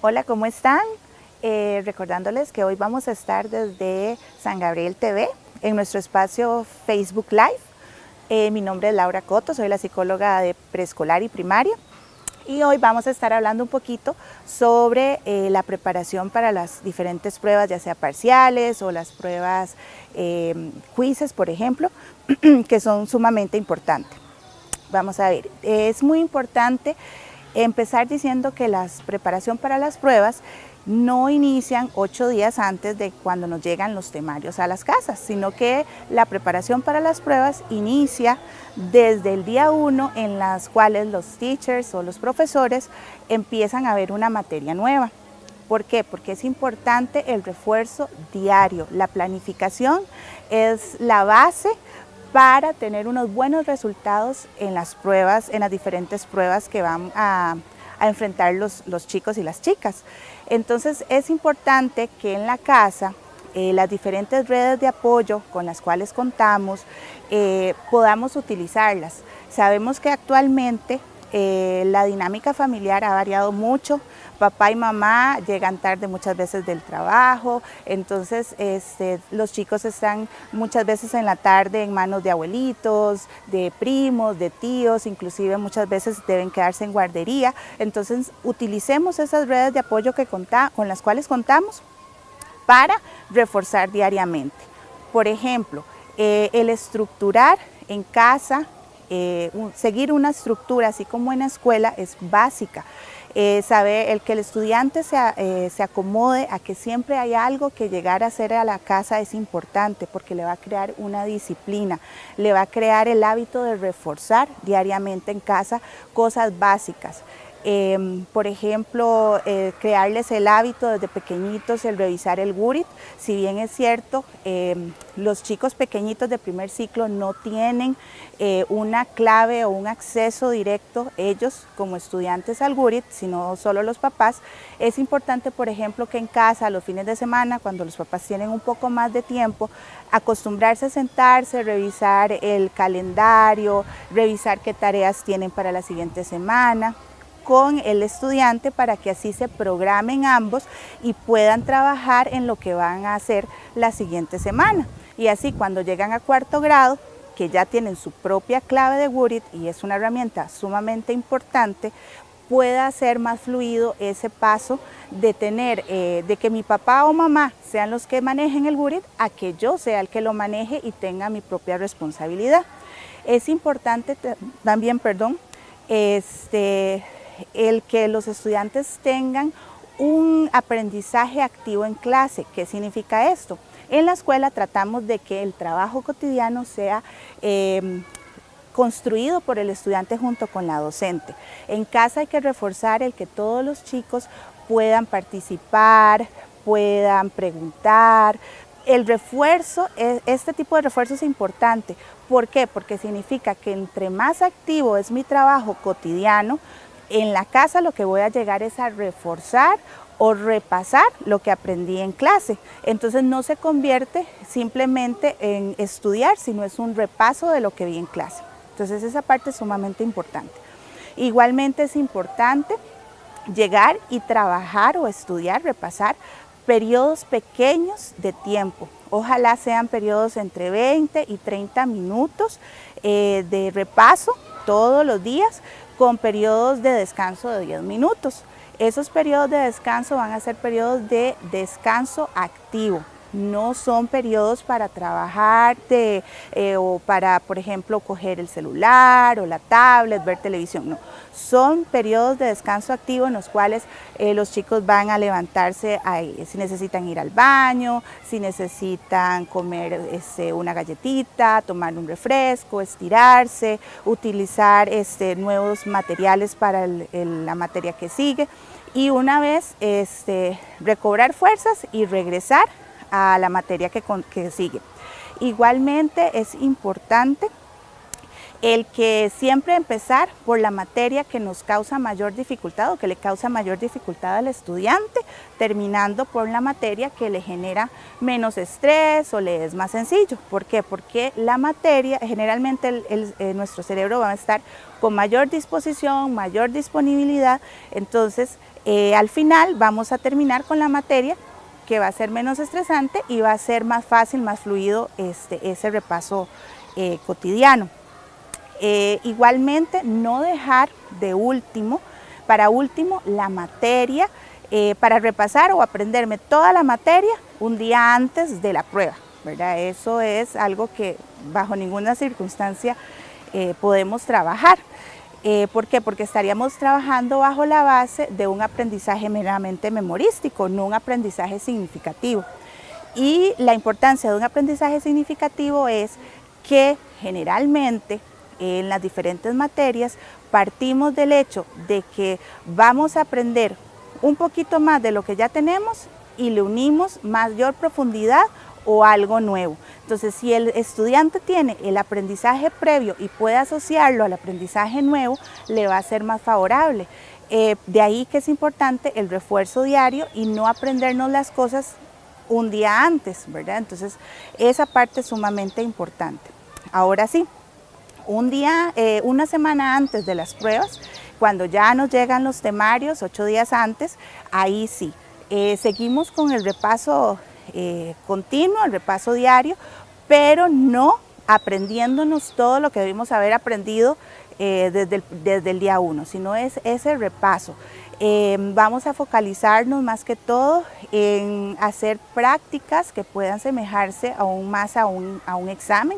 Hola, ¿cómo están? Recordándoles que hoy vamos a estar desde San Gabriel TV en nuestro espacio Facebook Live. Mi nombre es Laura Coto, soy la psicóloga de preescolar y primaria y hoy vamos a estar hablando un poquito sobre la preparación para las diferentes pruebas, ya sea parciales o las pruebas quizzes, por ejemplo, que son sumamente importantes. Vamos a ver, es muy importante empezar diciendo que la preparación para las pruebas no inician 8 días antes de cuando nos llegan los temarios a las casas, sino que la preparación para las pruebas inicia desde el día 1 en las cuales los teachers o los profesores empiezan a ver una materia nueva. ¿Por qué? Porque es importante el refuerzo diario. La planificación es la base para tener unos buenos resultados en las pruebas, en las diferentes pruebas que van a enfrentar los chicos y las chicas. Entonces es importante que en la casa las diferentes redes de apoyo con las cuales contamos podamos utilizarlas. Sabemos que actualmente la dinámica familiar ha variado mucho. Papá y mamá llegan tarde muchas veces del trabajo, entonces los chicos están muchas veces en la tarde en manos de abuelitos, de primos, de tíos, inclusive muchas veces deben quedarse en guardería. Entonces utilicemos esas redes de apoyo con las cuales contamos para reforzar diariamente. Por ejemplo, el estructurar en casa, seguir una estructura así como en la escuela es básica. Saber que el estudiante se acomode a que siempre hay algo que llegar a hacer a la casa es importante porque le va a crear una disciplina, le va a crear el hábito de reforzar diariamente en casa cosas básicas. Por ejemplo, crearles el hábito desde pequeñitos, el revisar el Gurit. Si bien es cierto, los chicos pequeñitos de primer ciclo no tienen una clave o un acceso directo, ellos como estudiantes al Gurit, sino solo los papás. Es importante, por ejemplo, que en casa, los fines de semana, cuando los papás tienen un poco más de tiempo, acostumbrarse a sentarse, revisar el calendario, revisar qué tareas tienen para la siguiente semana con el estudiante para que así se programen ambos y puedan trabajar en lo que van a hacer la siguiente semana. Y así cuando llegan a cuarto grado, que ya tienen su propia clave de Gurit y es una herramienta sumamente importante, pueda ser más fluido ese paso de tener, de que mi papá o mamá sean los que manejen el Gurit, a que yo sea el que lo maneje y tenga mi propia responsabilidad. Es importante también, el que los estudiantes tengan un aprendizaje activo en clase. ¿Qué significa esto? En la escuela tratamos de que el trabajo cotidiano sea construido por el estudiante junto con la docente. En casa hay que reforzar el que todos los chicos puedan participar, puedan preguntar. El refuerzo, este tipo de refuerzo es importante. ¿Por qué? Porque significa que entre más activo es mi trabajo cotidiano, en la casa lo que voy a llegar es a reforzar o repasar lo que aprendí en clase. Entonces no se convierte simplemente en estudiar, sino es un repaso de lo que vi en clase. Entonces esa parte es sumamente importante. Igualmente es importante llegar y trabajar o estudiar, repasar periodos pequeños de tiempo. Ojalá sean periodos entre 20 y 30 minutos de repaso todos los días, con periodos de descanso de 10 minutos. Esos periodos de descanso van a ser periodos de descanso activo. No son periodos para trabajar o para, por ejemplo, coger el celular o la tablet, ver televisión, no. Son periodos de descanso activo en los cuales los chicos van a levantarse si necesitan ir al baño, si necesitan comer una galletita, tomar un refresco, estirarse, utilizar nuevos materiales para la materia que sigue y una vez recobrar fuerzas y regresar a la materia que sigue. Igualmente es importante el que siempre empezar por la materia que nos causa mayor dificultad o que le causa mayor dificultad al estudiante, terminando por la materia que le genera menos estrés o le es más sencillo. ¿Por qué? Porque la materia, generalmente nuestro cerebro va a estar con mayor disposición, mayor disponibilidad, entonces al final vamos a terminar con la materia que va a ser menos estresante y va a ser más fácil, más fluido ese repaso cotidiano. Igualmente, no dejar para último la materia, para repasar o aprenderme toda la materia un día antes de la prueba, ¿verdad? Eso es algo que bajo ninguna circunstancia podemos trabajar. ¿Por qué? Porque estaríamos trabajando bajo la base de un aprendizaje meramente memorístico, no un aprendizaje significativo. Y la importancia de un aprendizaje significativo es que generalmente en las diferentes materias partimos del hecho de que vamos a aprender un poquito más de lo que ya tenemos y le unimos mayor profundidad o algo nuevo. Entonces, si el estudiante tiene el aprendizaje previo y puede asociarlo al aprendizaje nuevo, le va a ser más favorable. De ahí que es importante el refuerzo diario y no aprendernos las cosas un día antes, ¿verdad? Entonces, esa parte es sumamente importante. Ahora sí, una semana antes de las pruebas, cuando ya nos llegan los temarios, 8 días antes, ahí sí, seguimos con el repaso continuo, el repaso diario, pero no aprendiéndonos todo lo que debimos haber aprendido desde el día 1, sino es ese repaso. Vamos a focalizarnos más que todo en hacer prácticas que puedan semejarse aún más a un examen.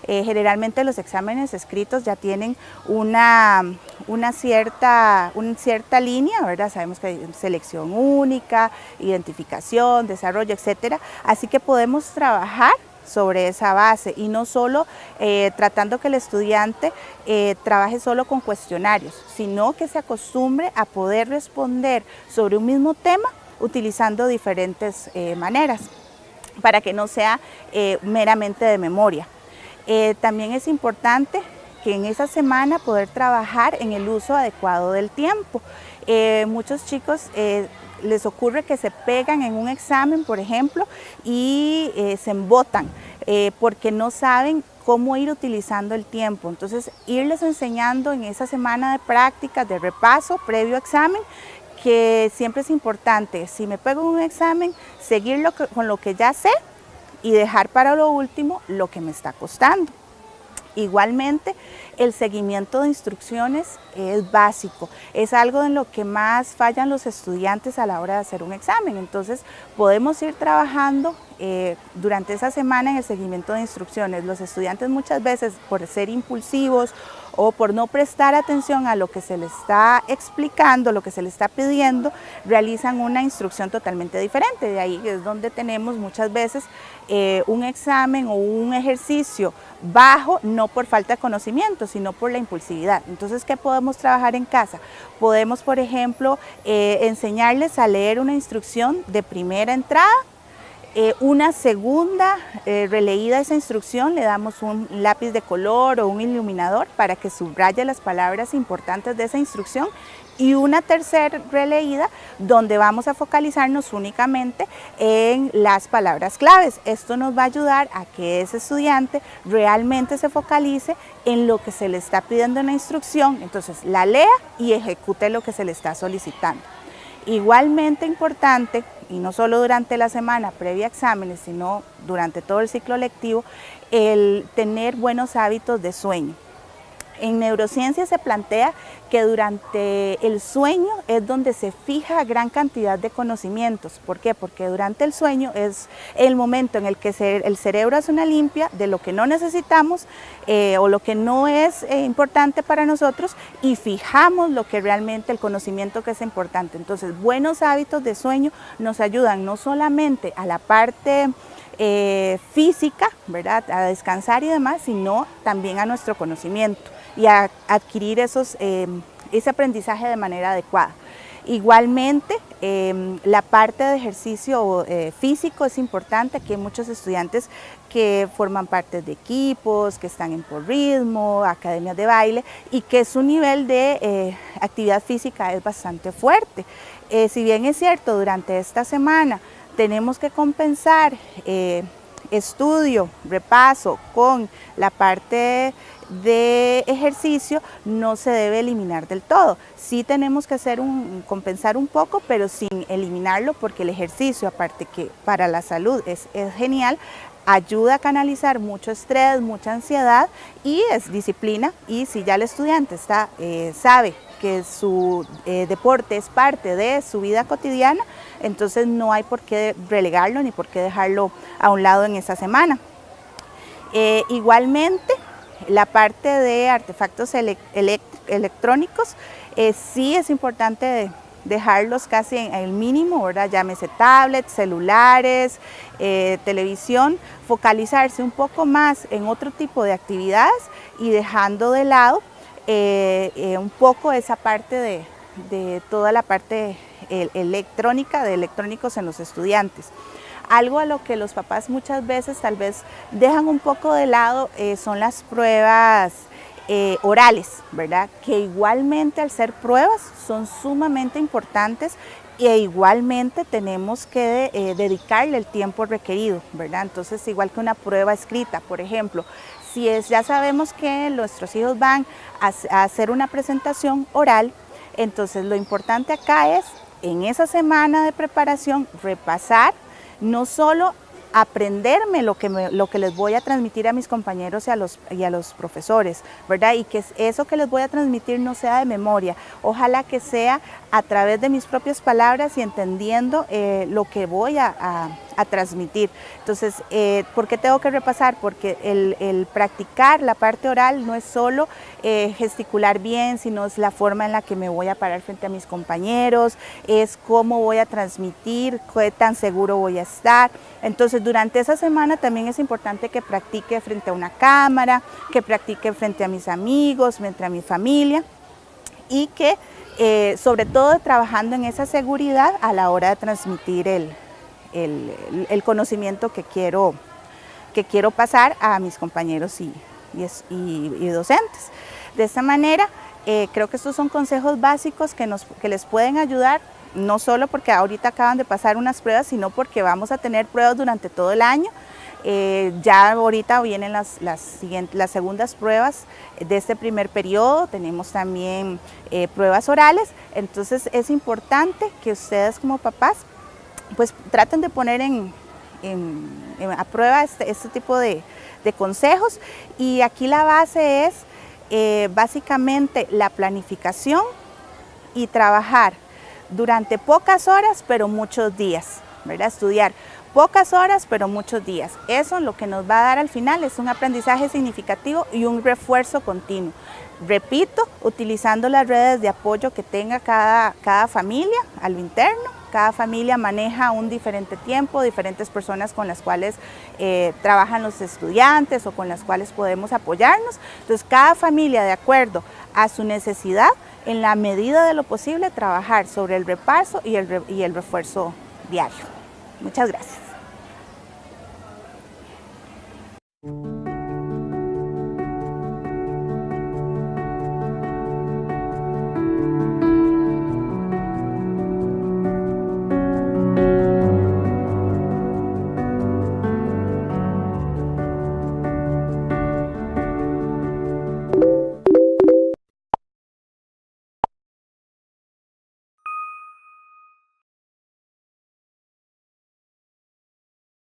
Generalmente los exámenes escritos ya tienen una cierta línea, ¿verdad? Sabemos que hay selección única, identificación, desarrollo, etcétera. Así que podemos trabajar sobre esa base y no solo tratando que el estudiante trabaje solo con cuestionarios, sino que se acostumbre a poder responder sobre un mismo tema utilizando diferentes maneras para que no sea meramente de memoria. También es importante que en esa semana poder trabajar en el uso adecuado del tiempo. Muchos chicos les ocurre que se pegan en un examen, por ejemplo, y se embotan porque no saben cómo ir utilizando el tiempo. Entonces, irles enseñando en esa semana de prácticas, de repaso, previo examen, que siempre es importante, si me pego en un examen, seguirlo con lo que ya sé y dejar para lo último lo que me está costando. Igualmente, el seguimiento de instrucciones es básico, es algo en lo que más fallan los estudiantes a la hora de hacer un examen. Entonces, podemos ir trabajando durante esa semana en el seguimiento de instrucciones. Los estudiantes muchas veces, por ser impulsivos o por no prestar atención a lo que se les está explicando, lo que se les está pidiendo, realizan una instrucción totalmente diferente. De ahí es donde tenemos muchas veces un examen o un ejercicio bajo, no por falta de conocimiento, sino por la impulsividad. Entonces, ¿qué podemos trabajar en casa? Podemos, por ejemplo, enseñarles a leer una instrucción de primera entrada, una segunda releída esa instrucción, le damos un lápiz de color o un iluminador para que subraye las palabras importantes de esa instrucción y una tercera releída donde vamos a focalizarnos únicamente en las palabras claves. Esto nos va a ayudar a que ese estudiante realmente se focalice en lo que se le está pidiendo en la instrucción, entonces la lea y ejecute lo que se le está solicitando. Igualmente importante, y no solo durante la semana previa a exámenes, sino durante todo el ciclo lectivo, el tener buenos hábitos de sueño. En neurociencia se plantea que durante el sueño es donde se fija gran cantidad de conocimientos. ¿Por qué? Porque durante el sueño es el momento en el que el cerebro hace una limpia de lo que no necesitamos o lo que no es importante para nosotros y fijamos lo que realmente el conocimiento que es importante. Entonces, buenos hábitos de sueño nos ayudan no solamente a la parte física, ¿verdad?, a descansar y demás, sino también a nuestro conocimiento y a adquirir ese aprendizaje de manera adecuada. Igualmente, la parte de ejercicio físico es importante. Aquí hay muchos estudiantes que forman parte de equipos, que están en porrismo, academias de baile y que su nivel de actividad física es bastante fuerte. Si bien es cierto, durante esta semana tenemos que compensar estudio, repaso con la parte de ejercicio, no se debe eliminar del todo. Sí tenemos que compensar un poco, pero sin eliminarlo, porque el ejercicio, aparte que para la salud es genial, ayuda a canalizar mucho estrés, mucha ansiedad y es disciplina. Y si ya el estudiante sabe que su deporte es parte de su vida cotidiana, entonces no hay por qué relegarlo ni por qué dejarlo a un lado en esa semana. Igualmente, la parte de artefactos electrónicos, sí es importante dejarlos casi en el mínimo, ¿verdad? Llámese tablets, celulares, televisión, focalizarse un poco más en otro tipo de actividades y dejando de lado un poco esa parte de toda la parte electrónica, de electrónicos en los estudiantes. Algo a lo que los papás muchas veces tal vez dejan un poco de lado son las pruebas orales, ¿verdad? Que igualmente al ser pruebas son sumamente importantes e igualmente tenemos que dedicarle el tiempo requerido, ¿verdad? Entonces, igual que una prueba escrita, por ejemplo, ya sabemos que nuestros hijos van a hacer una presentación oral, entonces lo importante acá es en esa semana de preparación repasar, no solo aprenderme lo que les voy a transmitir a mis compañeros y a los profesores, ¿verdad? Y que eso que les voy a transmitir no sea de memoria, ojalá que sea a través de mis propias palabras y entendiendo lo que voy a transmitir. Entonces, ¿por qué tengo que repasar? Porque el practicar la parte oral no es solo gesticular bien, sino es la forma en la que me voy a parar frente a mis compañeros, es cómo voy a transmitir, qué tan seguro voy a estar. Entonces, durante esa semana también es importante que practique frente a una cámara, que practique frente a mis amigos, frente a mi familia y que sobre todo trabajando en esa seguridad a la hora de transmitir el conocimiento que quiero pasar a mis compañeros y docentes. De esta manera, creo que estos son consejos básicos que les pueden ayudar, no solo porque ahorita acaban de pasar unas pruebas, sino porque vamos a tener pruebas durante todo el año. Ya ahorita vienen las segundas pruebas de este primer periodo, tenemos también pruebas orales, entonces es importante que ustedes como papás pues traten de poner a prueba este tipo de consejos, y aquí la base es básicamente la planificación y trabajar durante pocas horas pero muchos días, ¿verdad? Estudiar pocas horas pero muchos días. Eso lo que nos va a dar al final es un aprendizaje significativo y un refuerzo continuo. Repito, utilizando las redes de apoyo que tenga cada familia a lo interno. Cada familia maneja un diferente tiempo, diferentes personas con las cuales trabajan los estudiantes o con las cuales podemos apoyarnos. Entonces, cada familia, de acuerdo a su necesidad, en la medida de lo posible, trabajar sobre el repaso y el refuerzo diario. Muchas gracias.